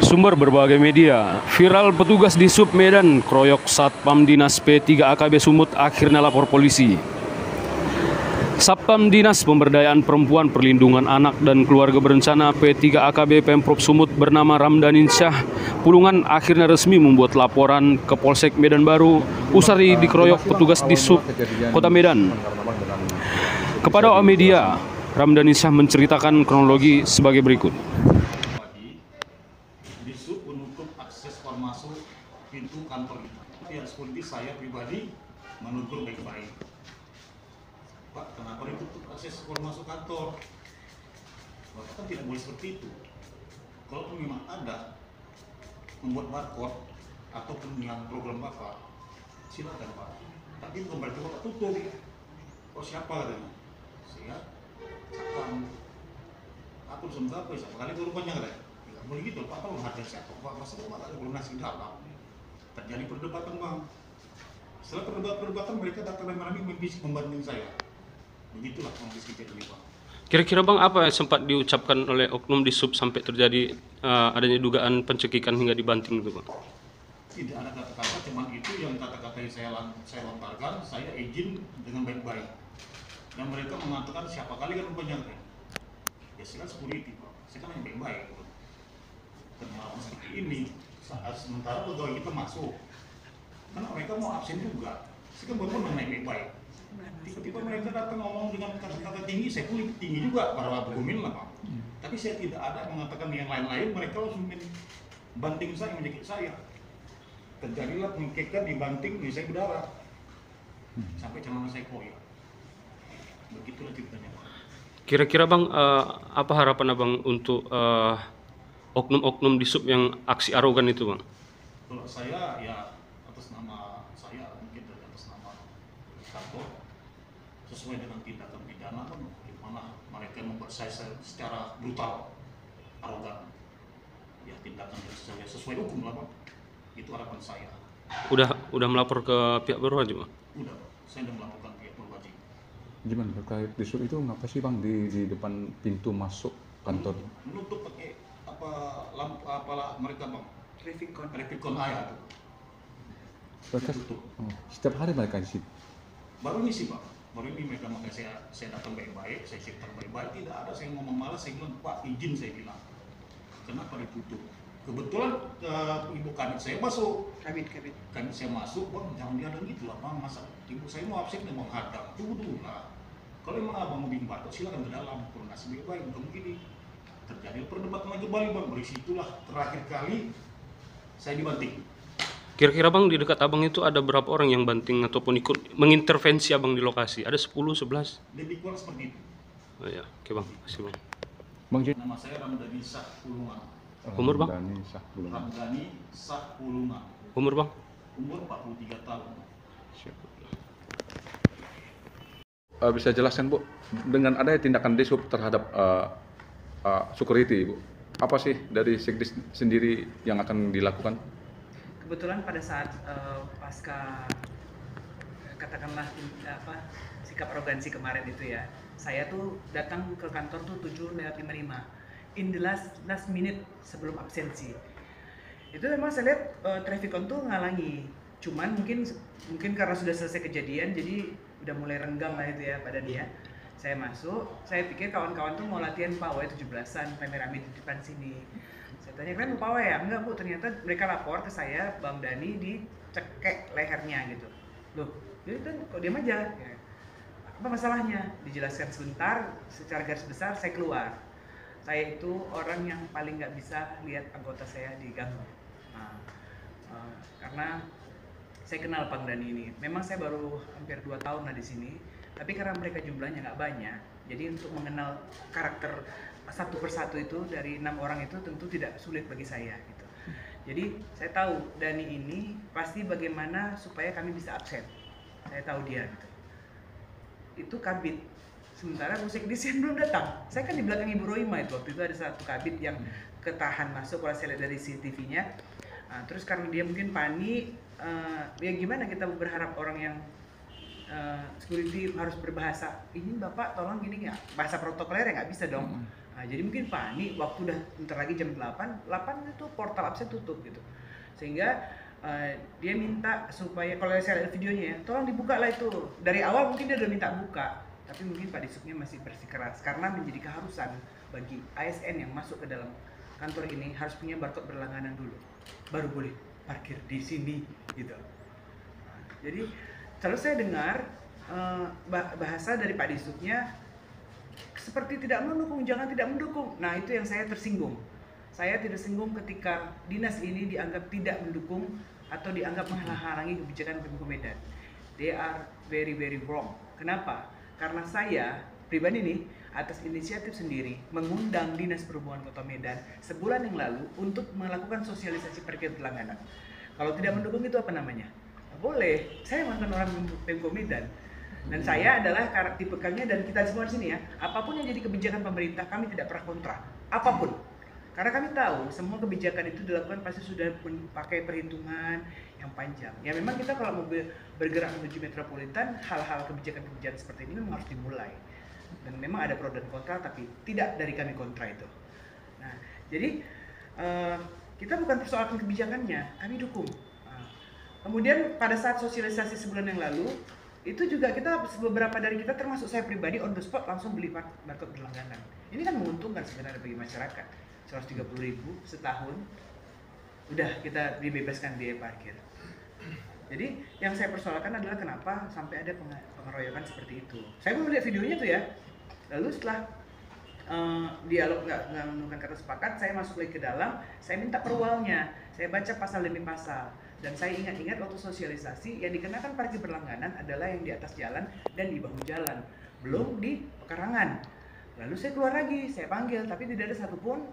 Sumber berbagai media. Viral petugas di Sub Medan kroyok Satpam Dinas P3 AKB Sumut akhirnya lapor polisi. Satpam Dinas Pemberdayaan Perempuan Perlindungan Anak dan Keluarga Berencana P3 AKB Pemprov Sumut bernama Ramdanin Syah Pulungan akhirnya resmi membuat laporan ke Polsek Medan Baru usai dikeroyok petugas di Sub Kota Medan. Kepada awak media, Ramdanin Syah menceritakan kronologi sebagai berikut. Disub menutup akses keluar masuk pintu kantor itu. Pihak security saya pribadi menegur baik-baik. Pak, kenapa ditutup akses keluar masuk kantor? Bapak kan tidak boleh seperti itu. Kalau memang ada membuat barcode ataupun dengan program Bapak, silakan Pak. Tapi bukan berarti Bapak tutup. Oh siapa katanya? Saya akan aku sebentar apa ya? Kali itu rupanya katanya. Boleh gitu, Pak, kalau hadir siapa, Pak, masa Bapak ada lunasi dalam. Terjadi perdebatan, Bang. Setelah perdebatan mereka datang rame-rame membanding saya. Begitulah kondisi kejadian ini, Pak. Kira-kira Bang, apa yang sempat diucapkan oleh oknum di Sub sampai terjadi adanya dugaan pencekikan hingga dibanting itu, Bang? Tidak ada kata-kata, cuma itu yang kata-kata yang saya lontarkan, saya izin dengan baik-baik. Dan mereka mengatakan siapa kali kan rupanya. Ya silakan security, Pak. Saya kan yang baik-baik. Kenapa seperti ini saat sementara pegawai kita masuk karena mereka mau absen juga saya kan baru naik baik tiba-tiba mereka datang ngomong dengan kata-kata tinggi saya pun tinggi juga para bukumin lah Pak tapi saya tidak ada mengatakan yang lain-lain mereka langsung banting saya menyakit saya terjadilah pengkekan dibanting saya berdarah sampai celana saya koyak begitulah ceritanya Pak. Kira-kira Bang, apa harapan Abang untuk oknum-oknum di Sub yang aksi arogan itu, Bang? Kalau saya ya atas nama saya mungkin dari atas nama kantor sesuai dengan tindakan pidana kan di mana mereka membuat saya secara brutal arogan ya tindakan sesuai hukum lah Bang itu harapan saya. Udah melapor ke pihak berwajib, Bang? Udah saya sudah melaporkan pihak berwajib. Gimana terkait di Sub itu ngapa sih Bang di depan pintu masuk kantor? Menutup pakai lampu apalah mereka Bang Revikon ayah tuh. Mereka setiap hari mereka di situ. Baru ini sih Pak, baru ini mereka makanya saya datang baik-baik, saya cerita baik-baik, tidak ada saya ngomong malas, saya bilang Pak izin saya bilang. Kenapa ditutup? Kebetulan ibu kanit saya masuk. Kanit saya masuk, Bang jangan diadang gitu lah Bang, masa ibu saya mau absen mau menghadang, tunggu dulu lah. Kalau emang abang mau bikin batuk silakan ke dalam, koordinasi baik-baik, bukan begini. Terjadi perdebatan lagi Bali Bang, dari situlah terakhir kali saya dibanting. Kira-kira Bang, di dekat Abang itu ada berapa orang yang banting ataupun ikut mengintervensi Abang di lokasi? Ada 10, 11? Lebih kurang seperti itu. Oh ya, oke Bang, kasih Bang. Bang Jen. Nama saya Ramdhani Syah Pulungan. Umur Bang? Ramdhani Syah Pulungan. Umur Bang? Umur 43 tahun. Siap. Bisa jelaskan Bu, dengan adanya tindakan Disub terhadap security Bu, apa sih dari Sekdis sendiri yang akan dilakukan? Kebetulan pada saat pasca katakanlah sikap arogansi kemarin itu ya, saya tuh datang ke kantor tuh 7:55 in the last minute sebelum absensi. Itu memang saya lihat Trafikon tuh ngalangi, cuman mungkin karena sudah selesai kejadian jadi udah mulai renggang lah itu ya pada dia. Saya masuk, saya pikir kawan-kawan tuh mau latihan pawai 17-an, rame-rame di depan sini. Saya tanya, kalian mau pawai ya? Enggak Bu, ternyata mereka lapor ke saya, Bang Dani dicekek lehernya gitu. Loh, jadi kok diam aja? Ya. Apa masalahnya? Dijelaskan sebentar, secara garis besar saya keluar. Saya itu orang yang paling nggak bisa lihat anggota saya diganggu. Karena saya kenal Bang Dani ini. Memang saya baru hampir 2 tahun lah di sini. Tapi karena mereka jumlahnya nggak banyak, jadi untuk mengenal karakter satu persatu itu dari 6 orang itu tentu tidak sulit bagi saya gitu. Jadi saya tahu Dani ini pasti bagaimana supaya kami bisa absen. Saya tahu dia gitu. Itu kabit. Sementara Sekdis belum datang. Saya kan di belakang Ibu Roima itu waktu itu ada satu kabit yang ketahan masuk kalau saya lihat dari CCTV-nya. Terus karena dia mungkin panik, ya gimana kita berharap orang yang security harus berbahasa ini Bapak tolong gini nggak bahasa protokoler ya nggak bisa dong Nah, jadi mungkin panik waktu udah bentar lagi jam 8 itu portal absen tutup gitu. Sehingga dia minta supaya, kalau saya lihat videonya ya, tolong dibuka lah itu. Dari awal mungkin dia udah minta buka, tapi mungkin Pak Disubnya masih bersikeras karena menjadi keharusan bagi ASN yang masuk ke dalam kantor ini harus punya barcode berlangganan dulu, baru boleh parkir di sini gitu. Jadi terus saya dengar bahasa dari Pak Disubnya seperti tidak mendukung, jangan tidak mendukung. Nah itu yang saya tersinggung. Saya tidak tersinggung ketika dinas ini dianggap tidak mendukung atau dianggap menghalang-halangi kebijakan Pemko Medan. They are very wrong. Kenapa? Karena saya pribadi nih atas inisiatif sendiri mengundang Dinas Perhubungan Kota Medan sebulan yang lalu untuk melakukan sosialisasi parkir berlangganan. Kalau tidak mendukung itu apa namanya? Boleh. Saya mantan orang Pemko Medan. Dan saya adalah tipikalnya, dan kita semua di sini ya, apapun yang jadi kebijakan pemerintah kami tidak pernah kontra, apapun. Karena kami tahu semua kebijakan itu dilakukan pasti sudah pakai perhitungan yang panjang. Ya memang kita kalau mau bergerak menuju metropolitan, hal-hal kebijakan-kebijakan seperti ini memang harus dimulai. Dan memang ada pro dan kontra, tapi tidak dari kami kontra itu. Nah, jadi kita bukan persoalkan kebijakannya, kami dukung. Kemudian pada saat sosialisasi sebulan yang lalu, itu juga kita, beberapa dari kita termasuk saya pribadi on the spot langsung beli barcode berlangganan. Ini kan menguntungkan sebenarnya bagi masyarakat. 130.000 setahun, udah kita dibebaskan biaya parkir. Jadi yang saya persoalkan adalah kenapa sampai ada pengeroyokan seperti itu. Saya belum lihat videonya tuh ya. Lalu setelah dialog nggak menemukan kata sepakat, saya masuk lagi ke dalam, saya minta perwalnya, saya baca pasal demi pasal. Dan saya ingat-ingat waktu sosialisasi yang dikenakan parkir berlangganan adalah yang di atas jalan dan di bahu jalan, belum di pekarangan. Lalu saya keluar lagi, saya panggil, tapi tidak ada satupun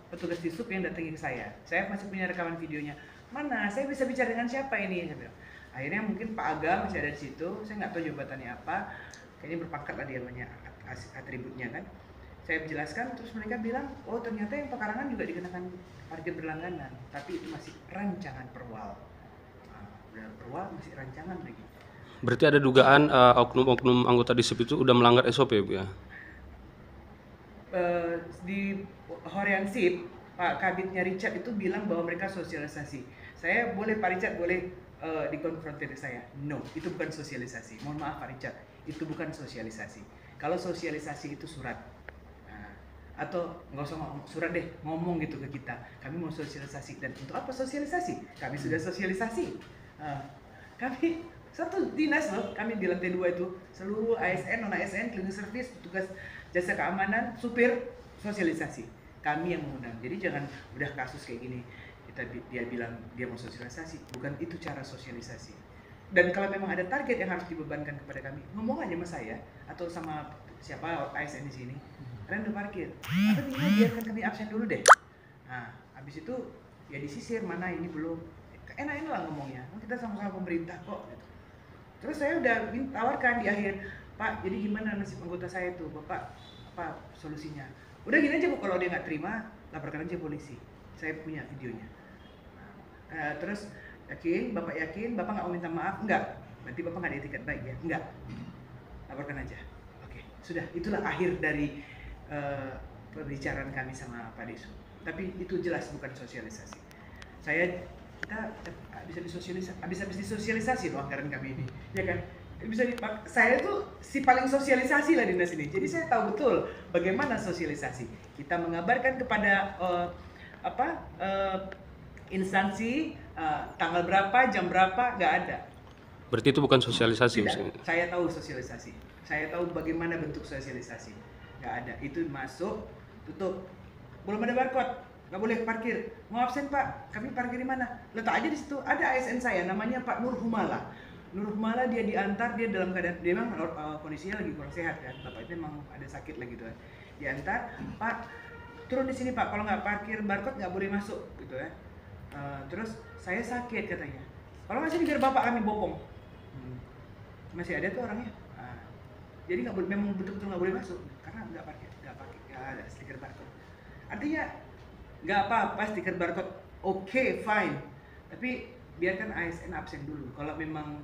petugas Disub yang datangin saya. Saya masih punya rekaman videonya. Mana? Saya bisa bicara dengan siapa ini? Saya bilang. Akhirnya mungkin Pak Aga masih ada di situ. Saya nggak tahu jabatannya apa. Kayaknya berpangkat lah dia namanya, atributnya kan. Saya jelaskan, terus mereka bilang, oh ternyata yang pekarangan juga dikenakan parkir berlangganan, tapi itu masih rancangan perwal. Nah, perwal masih rancangan lagi. Berarti ada dugaan oknum-oknum anggota Disub itu udah melanggar SOP, Bu ya? Di Horiansip, Pak Kabitnya Richard itu bilang bahwa mereka sosialisasi. Saya boleh, Pak Richard boleh dikonfrontir saya. No, itu bukan sosialisasi. Mohon maaf Pak Richard, itu bukan sosialisasi. Kalau sosialisasi itu surat. Nah, atau nggak usah ngomong surat deh, ngomong gitu ke kita. Kami mau sosialisasi, dan untuk apa sosialisasi? Kami sudah sosialisasi. Kami satu dinas loh, kami di lantai 2 itu seluruh ASN, non ASN, cleaning service, petugas jasa keamanan, supir, sosialisasi. Kami yang mengundang. Jadi jangan udah kasus kayak gini dia bilang dia mau sosialisasi, bukan itu cara sosialisasi. Dan kalau memang ada target yang harus dibebankan kepada kami, ngomong aja sama saya atau sama siapa ASN di sini. Kalian udah parkir, atau minimal biarkan kami absen dulu deh. Nah, habis itu ya disisir mana ini belum. Enak-enak lah ngomongnya. Kita sama-sama pemerintah kok. Gitu. Terus saya udah tawarkan di akhir, Pak, jadi gimana nasib anggota saya itu, Bapak? Apa solusinya? Udah gini aja Bu, kalau dia nggak terima, laporkan aja polisi. Saya punya videonya. Terus Bapak yakin, Bapak nggak mau minta maaf? Enggak. Berarti Bapak nggak dietikat baik ya? Enggak. Laporkan aja. Oke, sudah. Itulah akhir dari pembicaraan kami sama Pak Desu. Tapi itu jelas bukan sosialisasi. Kita bisa disosialisasi loh anggaran kami ini, ya kan? Saya tuh si paling sosialisasi lah dinas ini. Jadi saya tahu betul bagaimana sosialisasi. Kita mengabarkan kepada instansi tanggal berapa, jam berapa, nggak ada. Berarti itu bukan sosialisasi misalnya? Saya tahu sosialisasi. Saya tahu bagaimana bentuk sosialisasi. Nggak ada. Itu masuk, tutup. Belum ada barcode, nggak boleh parkir. Mau absen Pak, kami parkir di mana? Letak aja di situ. Ada ASN saya, namanya Pak Nur Humala. Nur Humala dia diantar, dia dalam keadaan, dia memang kondisinya lagi kurang sehat kan. Bapak itu memang ada sakit lagi gitu kan. Diantar, Pak turun di sini Pak, kalau nggak parkir barcode nggak boleh masuk gitu ya. Terus saya sakit katanya. Kalau nggak sini biar bapak kami bopong. Masih ada tuh orangnya. Jadi nggak boleh, memang betul-betul nggak boleh masuk karena nggak ada stiker barcode. Artinya nggak apa-apa stiker barcode, oke, fine. Tapi biarkan ASN absen dulu. Kalau memang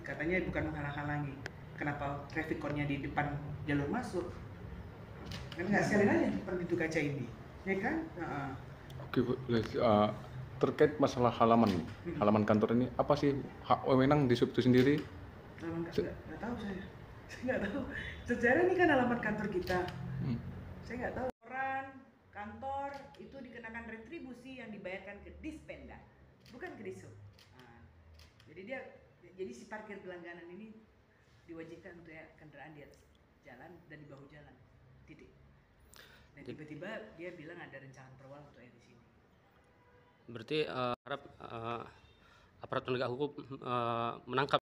katanya bukan menghalang-halangi, kenapa traffic cone-nya di depan jalur masuk? Kan nggak sekali aja depan pintu kaca ini, ya kan? Oke Bu, terkait masalah halaman kantor ini, apa sih hak wewenang di sub itu sendiri? Nggak tahu saya. Saya nggak tahu. Sejarah ini kan alamat kantor kita. Saya nggak tahu. Orang kantor itu dikenakan retribusi yang dibayarkan ke Dispenda, bukan ke Dishub. Jadi si parkir gelangganan ini diwajibkan untuk ya kendaraan di atas jalan dan di bahu jalan, titik. Dan tiba-tiba dia bilang ada rencana perwal untuk di sini. Berarti harap aparat penegak hukum menangkap